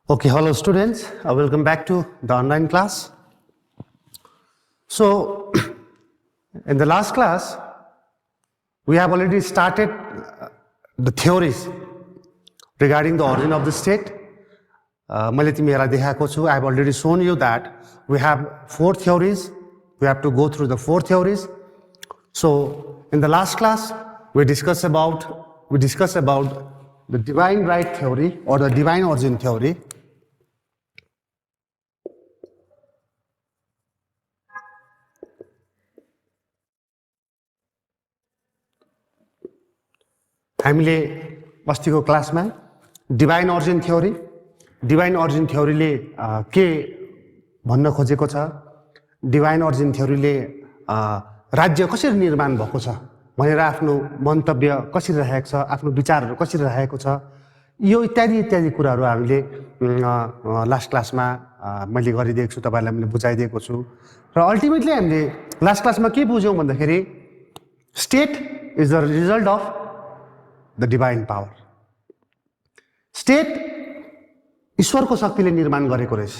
Okay, hello students. Welcome back to the online class. So, in the last class, we have already started the theories regarding the origin of the state. I have already shown you that we have 4 theories. We have to go through the 4 theories. So, in the last class, we discussed about the divine right theory or the divine origin theory. हामीले अस्तिको क्लासमा divine origin थ्योरीले के भन्न खोजेको छ, divine origin थ्योरीले राज्य कसरी निर्माण भएको छ भनेर आफ्नो मन्तव्य कसरी राखेको छ, आफ्नो विचारहरू कसरी राखेको छ, यो इत्यादि कुराहरू हामीले लास्ट क्लासमा मैले गरिदिएको छु, तपाईहरुलाई मैले बुझाइदिएको छु। र अल्टिमेटली हामीले लास्ट क्लासमा के बुझ्यौं भन्दाखेरि state is the result of the divine power. State ईश्वरको शक्तिले निर्माण गरेको रहेछ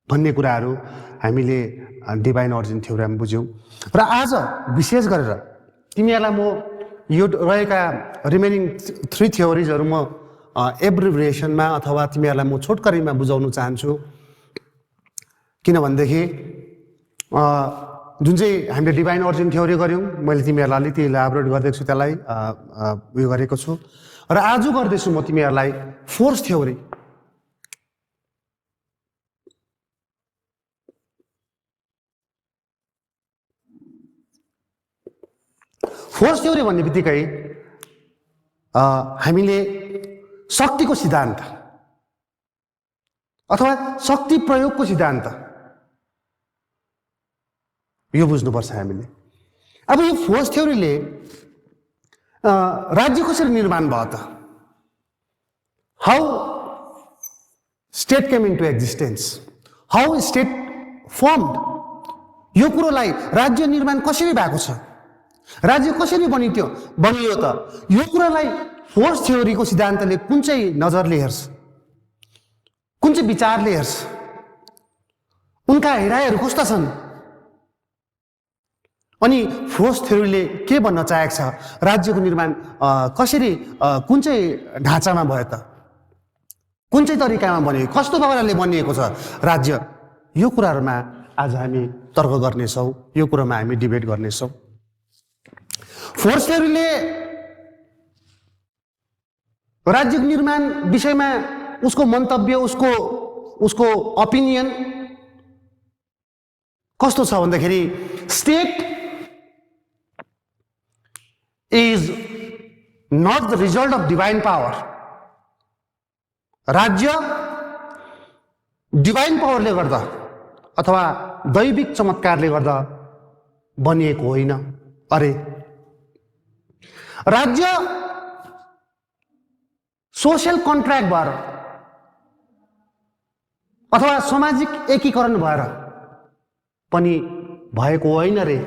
भन्ने कुराहरू हामीले डिभाइन ओरिजिन थ्योरीमा बुझ्यौं। र आज विशेष गरेर तिमीहरूलाई म यो रहेका रिमेनिङ 3 थ्योरीजहरु म एब्रिभिएसनमा अथवा तिमीहरूलाई म छोटकरीमा बुझाउन चाहन्छु। किनभनेदेखि जुन चाहिँ हामीले डिभाइन ओरिजिन थ्योरी गर्यौं, मैले तिमीहरूलाई अलिकति इलाबोरेट गर्दैछु, त्यसलाई उयो गरेको छु। र आज गर्दैछु म तिमीहरूलाई फोर्स थ्योरी। फोर्स थ्योरी भन्ने बित्तिकै हामीले शक्तिको सिद्धान्त अथवा शक्ति प्रयोगको सिद्धान्त यो बुझ्नुपर्छ हामीले। अब यो फोर्स थ्योरीले राज्य कसरी निर्माण भयो त, how state came into existence, how state firmed, यो कुरोलाई राज्य निर्माण कसरी भएको छ, राज्य कसरी बनियो त, यो कुरालाई फोर्स थ्योरीको सिद्धान्तले कुन चाहिँ नजरले हेर्छ, कुन चाहिँ विचारले हेर्छ, उनका हेराइहरू कस्ता छन्, अनि फोर्स थ्योरीले के भन्न चाहेको छ, राज्यको निर्माण कसरी कुन चाहिँ ढाँचामा भयो त, कुन चाहिँ तरिकामा बनियो, कस्तो प्रकारले बनिएको छ राज्य, यो कुराहरुमा आज हामी तर्क गर्नेछौं, यो कुरामा हामी डिबेट गर्नेछौं। फोर्स थ्योरीले राज्यको निर्माण विषयमा उसको मन्तव्य, उसको ओपिनियन कस्तो छ भन्दाखेरि state is not the result of divine power. राज्य डिभाइन पावरले गर्दा अथवा दैविक चमत्कारले गर्दा बनिएको होइन। अरे राज्य सोशल कन्ट्र्याक्ट भएर अथवा सामाजिक एकीकरण भएर पनि भएको होइन रे।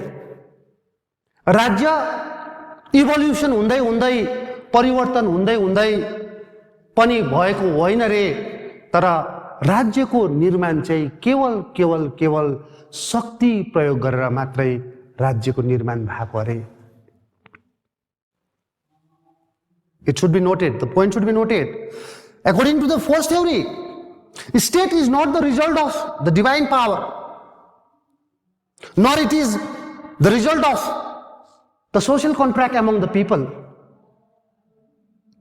राज्य इभोल्युसन हुँदै हुँदै परिवर्तन हुँदै हुँदै पनि भएको होइन रे। तर राज्यको निर्माण चाहिँ केवल शक्ति प्रयोग गरेर मात्रै राज्यको निर्माण भएको अरे। It should be noted, the point should be noted. According to the force theory, state is not the result of the divine power, nor it is the result of the social contract among the people.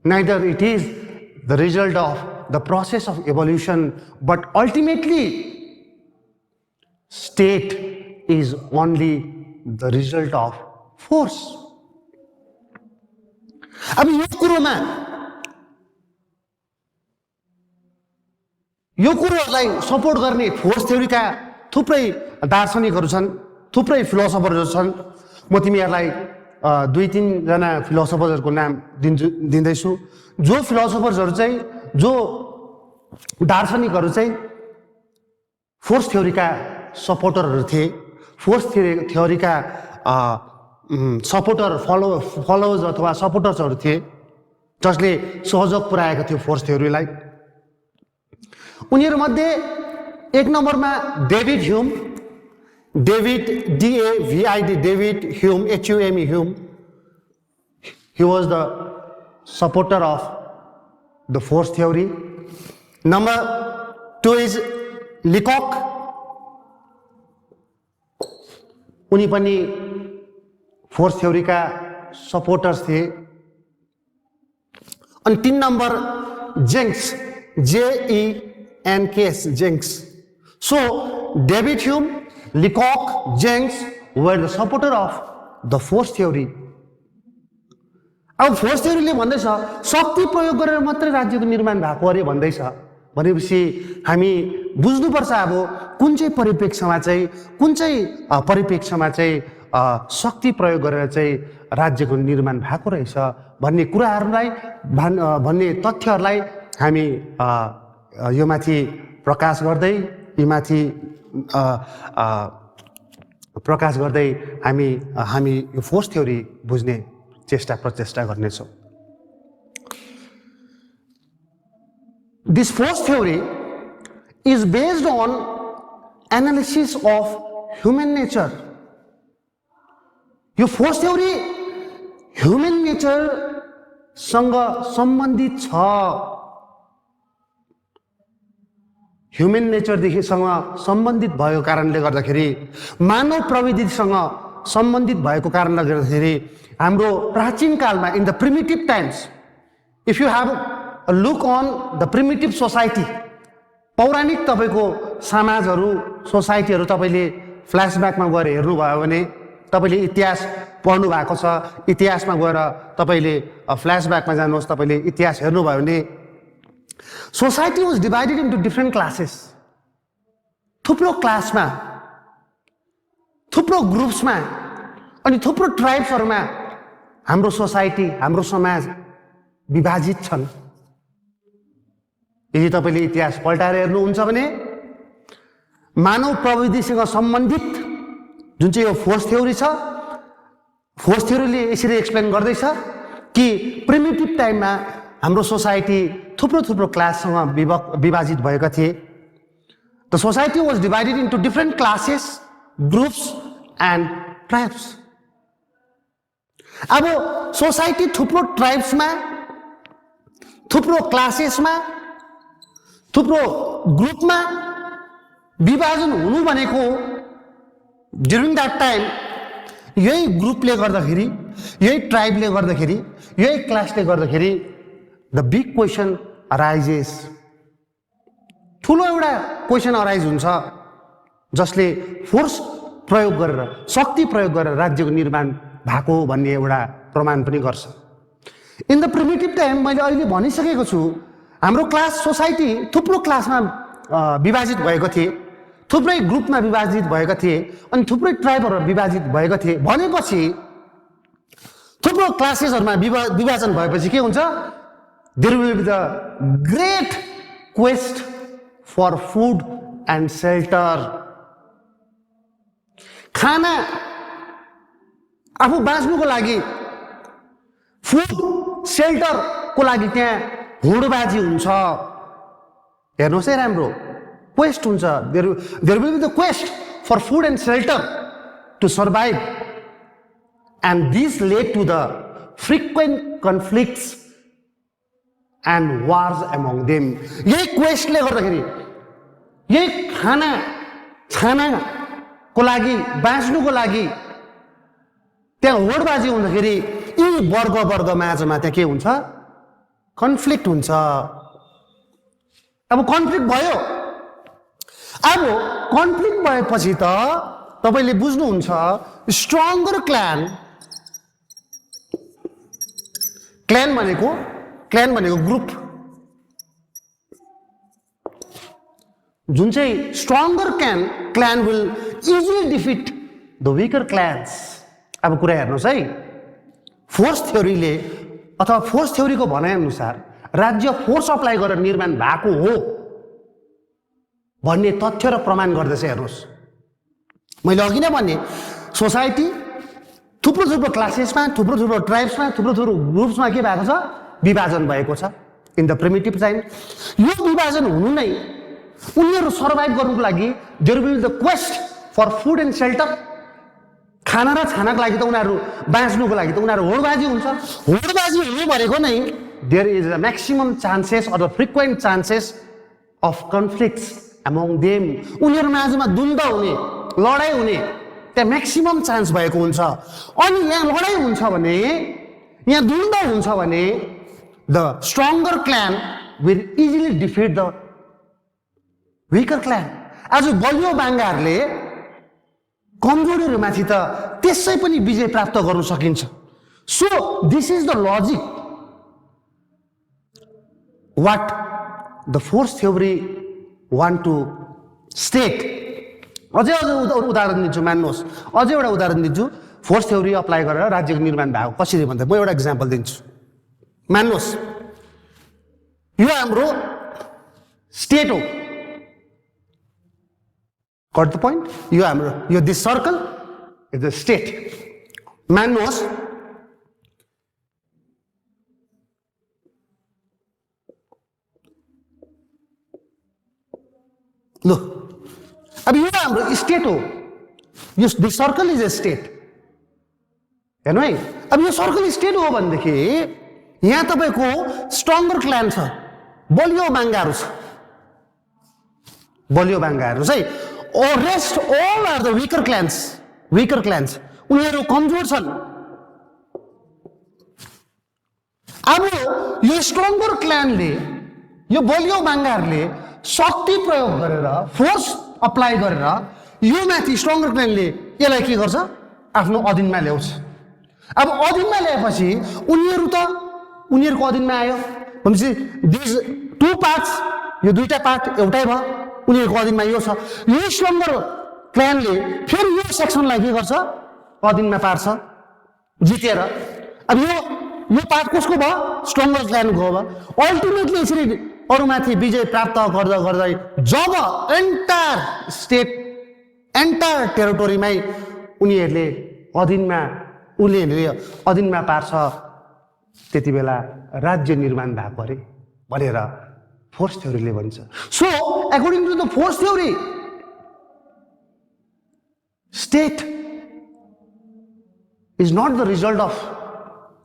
Neither it is the result of the process of evolution, but ultimately state is only the result of force. अब यो कुरोलाई support गर्ने force थ्योरीका थुप्रै दार्शनिकहरू छन्, थुप्रै फिलोसोफरहरू छन्। म तिमीहरूलाई 2-3 जना फिलोसोफरहरूको नाम दिँदैछु, जो फिलोसोफर्सहरू चाहिँ, जो दार्शनिकहरू चाहिँ फोर्स थ्योरीका सपोर्टरहरू थिए, फोर्स थ्योरीका सपोर्टर फलोवर्स अथवा सपोर्टर्सहरू थिए, जसले सहयोग पुर्याएको थियो फोर्स थ्योरीलाई। उनीहरूमध्ये एक नम्बरमा David Hume, David DAVID, David Hume, HUME, Hume. He was the supporter of the force theory. Number 2 is Leacock. उनी पनि फोर्स थ्योरीका सपोर्टर्स थिए. अनि 3 number Jenks, JENKS, Jenks. So David Hume, Leacock, Jenks were the supporter of the force theory. अब force थ्योरीले भन्दैछ शक्ति प्रयोग गरेर मात्रै राज्यको निर्माण भएको अरे भन्दैछ भनेपछि हामी बुझ्नुपर्छ अब कुन चाहिँ परिप्रेक्ष्यमा चाहिँ शक्ति प्रयोग गरेर चाहिँ राज्यको निर्माण भएको रहेछ भन्ने कुराहरूलाई भन्ने तथ्यहरूलाई हामी यो माथि प्रकाश गर्दै हामी यो फोर्स थ्योरी बुझ्ने प्रचेष्टा गर्नेछौँ. This force theory is based on analysis of human nature. यो फोर्स थ्योरी ह्युमन नेचरसँग सम्बन्धित छ. ह्युमन नेचरदेखिसँग सम्बन्धित भएको कारणले गर्दाखेरि, मानव प्रविधिसँग सम्बन्धित भएको कारणले गर्दाखेरि हाम्रो प्राचीन कालमा in the primitive times, if you have a look on the primitive society, पौराणिक तपाईँको समाजहरू, सोसाइटीहरू तपाईँले फ्ल्यासब्याकमा गएर हेर्नुभयो भने, तपाईँले इतिहास पढ्नु भएको छ, इतिहासमा गएर तपाईँले फ्ल्यासब्याकमा जानुहोस्, तपाईँले इतिहास हेर्नुभयो भने society was divided into different classes. थुप्रो क्लासमा, थुप्रो ग्रुप्समा अनि थुप्रो ट्राइब्सहरूमा हाम्रो सोसाइटी, हाम्रो समाज विभाजित छन्. यदि तपाईँले इतिहास पल्टाएर हेर्नुहुन्छ भने मानव प्रविधिसँग सम्बन्धित जुन चाहिँ यो फोर्स थ्योरी छ, फोर्स थ्योरीले यसरी एक्सप्लेन गर्दैछ कि प्रिमिटिभ टाइममा हाम्रो सोसाइटी थुप्रो थुप्रो क्लाससँग विभाजित भएका थिए. The society was divided into different classes, groups and tribes. अब सोसाइटी थुप्रो ट्राइब्समा, थुप्रो क्लासेसमा, थुप्रो ग्रुपमा विभाजन हुनु भनेको ड्युरिङ द्याट टाइम यही ग्रुपले गर्दाखेरि, यही ट्राइबले गर्दाखेरि, यही क्लासले गर्दाखेरि द बिग क्वेसन अराइजेस. ठुलो एउटा क्वेसन अराइज हुन्छ जसले फोर्स प्रयोग गरेर, शक्ति प्रयोग गरेर राज्यको निर्माण भएको भन्ने एउटा प्रमाण पनि गर्छ. इन द प्रिमिटिभ टाइम मैले अहिले भनिसकेको छु, हाम्रो क्लास सोसाइटी थुप्रो क्लासमा विभाजित भएको थिए, थुप्रै ग्रुपमा विभाजित भएका थिए अनि थुप्रै ट्राइबहरू विभाजित भएका थिए भनेपछि थुप्रो क्लासेसहरूमा विभाजन भएपछि के हुन्छ? There will be the great quest for food and shelter. खाना, आफू बाँच्नुको लागि फुड, सेल्टरको लागि त्यहाँ हुडबाजी हुन्छ. हेर्नुहोस् है राम्रो, क्वेस्ट हुन्छ. There will be the quest for food and shelter to survive and this led to the frequent conflicts and wars among them. यही क्वेस्टले गर्दाखेरि, यही खानाको लागि, बाँच्नुको लागि त्यहाँ होडबाजी हुँदाखेरि यी वर्ग माझमा त्यहाँ के हुन्छ? कन्फ्लिक्ट हुन्छ. अब कन्फ्लिक्ट भयो. अब कन्फ्लिक्ट भएपछि त तपाईँले बुझ्नुहुन्छ स्ट्रङ्गर क्ल्यान भनेको ग्रुप, जुन चाहिँ stronger clan will easily defeat the weaker clans. अब कुरा हेर्नुहोस् है, फोर्स थ्योरीले अथवा फोर्स थ्योरीको भनाइअनुसार राज्य फोर्स अप्लाई गरेर निर्माण भएको हो भन्ने तथ्य र प्रमाण गर्दैछ. हेर्नुहोस्, मैले अघि नै भने सोसाइटी थुप्रो क्लासेसमा, थुप्रो ट्राइब्समा, थुप्रो ग्रुप्समा के भएको छ? विभाजन भएको छ. इन द प्रिमिटिभ टाइम यो विभाजन हुनु नै उनीहरू सर्भाइभ गर्नुको लागि there will the quest for food and shelter खाना र छानाको लागि त उनीहरू बाँच्नुको लागि त उनीहरू होडबाजी हुन्छ होडबाजी हुनु भनेको नै there is a maximum chances or the frequent chances of conflicts among them उनीहरू माझमा द्वन्द हुने लडाइँ हुने त्यहाँ म्याक्सिमम चान्स भएको हुन्छ अनि यहाँ लडाइँ हुन्छ भने यहाँ द्वन्द हुन्छ भने the stronger clan will easily defeat the weaker clan आज बलियो बाङ्गाहरूले कमजोरीहरूमाथि त त्यसै पनि विजय प्राप्त गर्न सकिन्छ so this is the logic what the force theory want to state अझै उदाहरण दिन्छु मान्नुहोस् अझै एउटा उदाहरण दिन्छु फोर्स थ्योरी अप्लाई गरेर राज्यको निर्माण भएको कसरी भन्दा म एउटा इक्जाम्पल दिन्छु मान्नुहोस् यो हाम्रो स्टेट हो Got the point? You this circle is the state. मान्नुहोस् लो अब यो हाम्रो स्टेट हो यो this circle is a state हेर्नु है अब यो सर्कल स्टेट हो भनेदेखि यहाँ तपाईको स्ट्रङ्गर क्ल्यान छ बलियो बाङ्गाहरू छ बलियो बाङ्गाहरू चाहिँ or rest all are the weaker clans उनीहरू कमजोर छन् अब यो स्ट्रङ्गर क्ल्यानले यो बलियो बाङ्गाहरूले शक्ति प्रयोग गरेर फोर्स अप्लाई गरेर यो माथि स्ट्रङ्गर क्ल्यानले यसलाई के गर्छ आफ्नो अधीनमा ल्याउँछ अब अधीनमा ल्याएपछि उनीहरूको अधीनमा आयो भनेपछि दिस टु पार्ट्स यो दुईटा पार्ट एउटै भयो उनीहरूको अधीनमा यो छ यो स्ट्रङ्गर क्ल्यानले फेरि यो सेक्सनलाई के गर्छ अधीनमा पार्छ जितेर अब यो पार्ट कसको भयो स्ट्रङ्गर क्ल्यानको भयो अल्टिमेटली यसरी अरूमाथि विजय प्राप्त गर्दा गर्दै जब एन्टायर स्टेट एन्टायर टेरिटोरीमै उनीहरूले अधीनमा पार्छ त्यति बेला राज्य निर्माण भएको अरे भनेर फोर्स थ्योरीले भन्छ so according to the force theory state is not the result of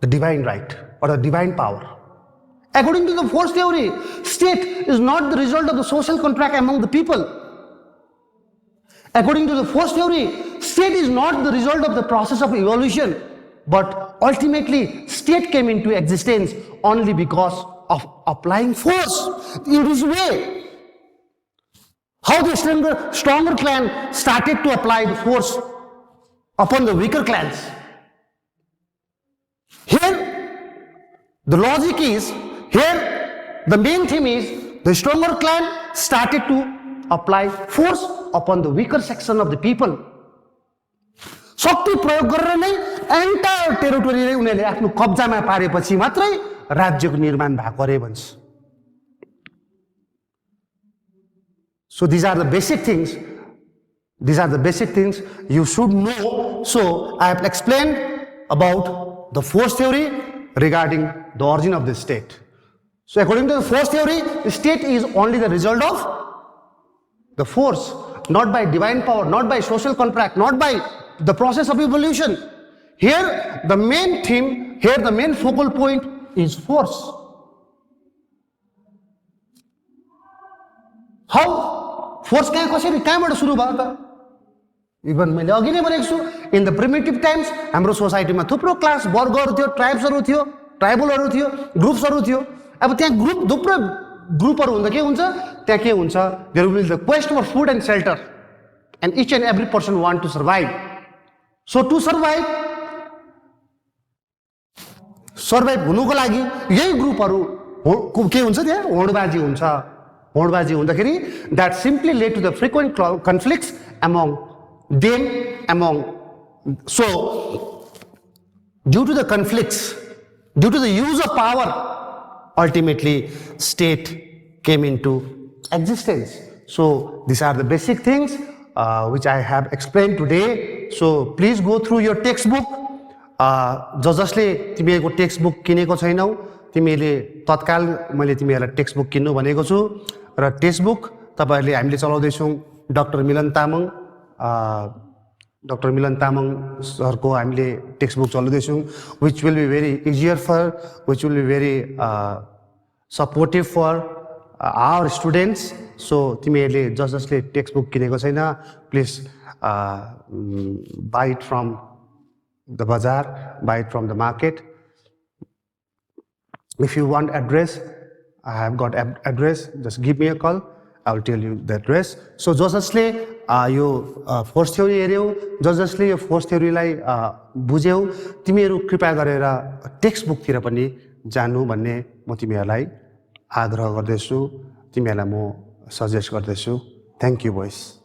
the divine right or the divine power according to the force theory state is not the result of the social contract among the people according to the force theory state is not the result of the process of evolution but ultimately state came into existence only because of applying force in this way how the stronger clan started to apply the force upon the weaker clans here the logic is here the main theme is the stronger clan started to apply force upon the weaker section of the people शक्ति प्रयोग गरेर नै entire territory नै उनीहरूले आफ्नो कब्जामा पारेपछि मात्रै राज्यको निर्माण भएको अरे भन्छ so these are the basic things you should know so I have explained about the force theory regarding the origin of the state so according to the force theory the state is only the result of the force not by divine power not by social contract not by the process of evolution here the main theme here the main focal point is force how force कहाँबाट सुरु भयो त even मैले अघि नै भनेको छु in the primitive times हाम्रो सोसाइटीमा थुप्रो क्लास वर्गहरू थियो ट्राइब्सहरू थियो ट्राइबलहरू थियो ग्रुप्सहरू थियो अब त्यहाँ थुप्रो ग्रुपहरू हुँदा के हुन्छ त्यहाँ के हुन्छ there will the quest for food and shelter and each and every person want to survive so to survive हुनुको लागि यही ग्रुपहरू के हुन्छ त्यहाँ होडबाजी हुँदाखेरि that simply led to the frequent conflicts among them so due to the conflicts due to the use of power ultimately state came into existence so these are the basic things which I have explained today so please go through your textbook जसले तिमीहरूको text book किनेको छैनौ तिमीले तत्काल मैले तिमीहरूलाई text book किन्नु भनेको छु र टेक्स्ट बुक तपाईँहरूले हामीले चलाउँदैछौँ डक्टर मिलन तामाङ सरको हामीले टेक्स्ट बुक चलाउँदैछौँ which will be very easier for which will be very supportive for our students so तिमीहरूले जसले टेक्स्ट बुक किनेको छैन please buy it from the bazaar, buy it from the market. If you want address, I have got address, just give me a call, I will tell you the address. So जसले यो force theory हेऱ्यौ जसले यो force थ्योरीलाई बुझ्यौ तिमीहरू कृपया गरेर text बुकतिर पनि जानु भन्ने म तिमीहरूलाई आग्रह गर्दैछु तिमीहरूलाई म सजेस्ट गर्दैछु थ्याङ्क यू बोइज